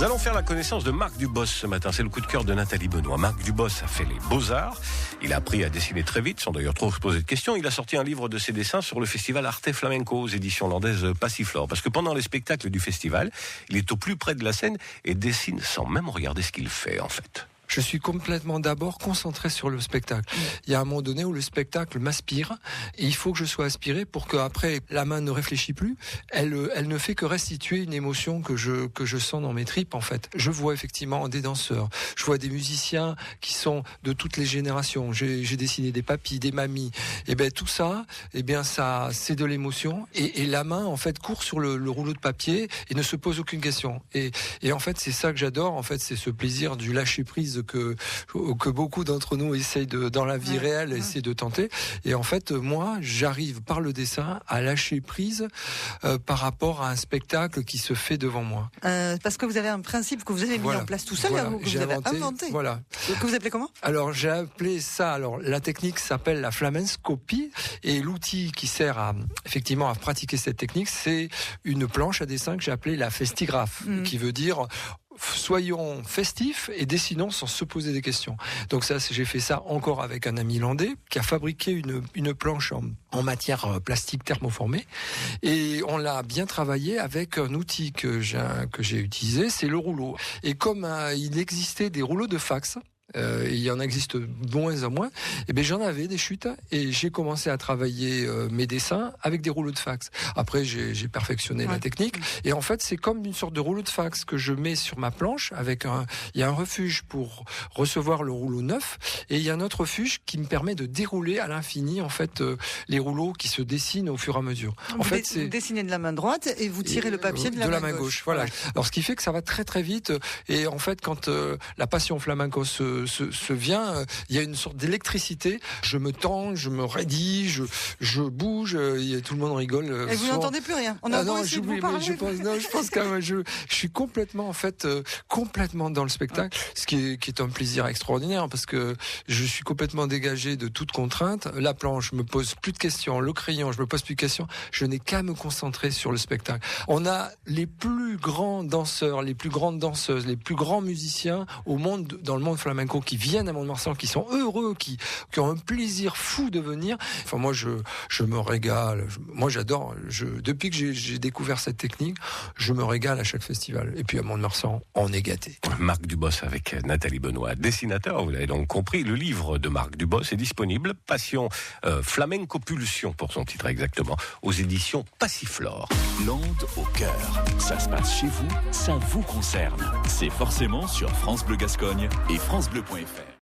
Nous allons faire la connaissance de Marc Dubos ce matin. C'est le coup de cœur de Nathalie Benoît. Marc Dubos a fait les Beaux-Arts. Il a appris à dessiner très vite, sans d'ailleurs trop se poser de questions. Il a sorti un livre de ses dessins sur le festival Arte Flamenco aux éditions hollandaises Passiflore. Parce que pendant les spectacles du festival, il est au plus près de la scène et dessine sans même regarder ce qu'il fait, en fait. Je suis complètement d'abord concentré sur le spectacle. Il y a un moment donné où le spectacle m'aspire et il faut que je sois aspiré pour que après la main ne réfléchit plus. Elle ne fait que restituer une émotion que je sens dans mes tripes en fait. Je vois effectivement des danseurs, je vois des musiciens qui sont de toutes les générations. J'ai dessiné des papis, des mamies. Et ben tout ça, ça c'est de l'émotion et la main en fait court sur le rouleau de papier et ne se pose aucune question. Et en fait c'est ça que j'adore. En fait c'est ce plaisir du lâcher prise que beaucoup d'entre nous essayent dans la vie réelle, essayent de tenter. Et en fait, moi, j'arrive par le dessin à lâcher prise par rapport à un spectacle qui se fait devant moi. Parce que vous avez un principe que vous avez mis en place tout seul, que vous avez inventé. Voilà. Que vous appelez comment ? Alors, j'ai appelé ça, la technique s'appelle la flamencopie, et l'outil qui sert effectivement à pratiquer cette technique, c'est une planche à dessin que j'ai appelée la festigraphe, qui veut dire soyons festifs et dessinons sans se poser des questions. Donc ça, j'ai fait ça encore avec un ami landais qui a fabriqué une planche en matière plastique thermoformée et on l'a bien travaillé avec un outil que j'ai utilisé, c'est le rouleau. Et comme il existait des rouleaux de fax, il y en existe de moins en moins, et ben j'en avais des chutes et j'ai commencé à travailler mes dessins avec des rouleaux de fax. Après j'ai perfectionné la technique et en fait c'est comme une sorte de rouleau de fax que je mets sur ma planche avec il y a un refuge pour recevoir le rouleau neuf et il y a un autre refuge qui me permet de dérouler à l'infini en fait les rouleaux qui se dessinent au fur et à mesure. Vous dessinez de la main droite et vous tirez le papier de la main gauche. Voilà. Alors ce qui fait que ça va très très vite et en fait quand la passion flamenco se vient, il y a une sorte d'électricité. Je me tends, je me raidis, je bouge, tout le monde rigole. Et vous n'entendez plus rien. Je pense que je suis complètement complètement dans le spectacle, ce qui est un plaisir extraordinaire parce que je suis complètement dégagé de toute contrainte. La planche, je me pose plus de questions. Le crayon, je me pose plus de questions. Je n'ai qu'à me concentrer sur le spectacle. On a les plus grands danseurs, les plus grandes danseuses, les plus grands musiciens au monde, dans le monde flamenco qui viennent à Mont-de-Marsan, qui sont heureux, qui ont un plaisir fou de venir. Enfin, moi, je me régale. Moi, j'adore. Depuis que j'ai découvert cette technique, je me régale à chaque festival. Et puis, à Mont-de-Marsan, on est gâtés. Marc Dubos avec Nathalie Benoît, dessinateur, vous l'avez donc compris. Le livre de Marc Dubos est disponible. Passion Flamenco Pulsion, pour son titre exactement, aux éditions Passiflore. L'Onde au cœur. Ça se passe chez vous, ça vous concerne. C'est forcément sur France Bleu Gascogne et francebleu.fr.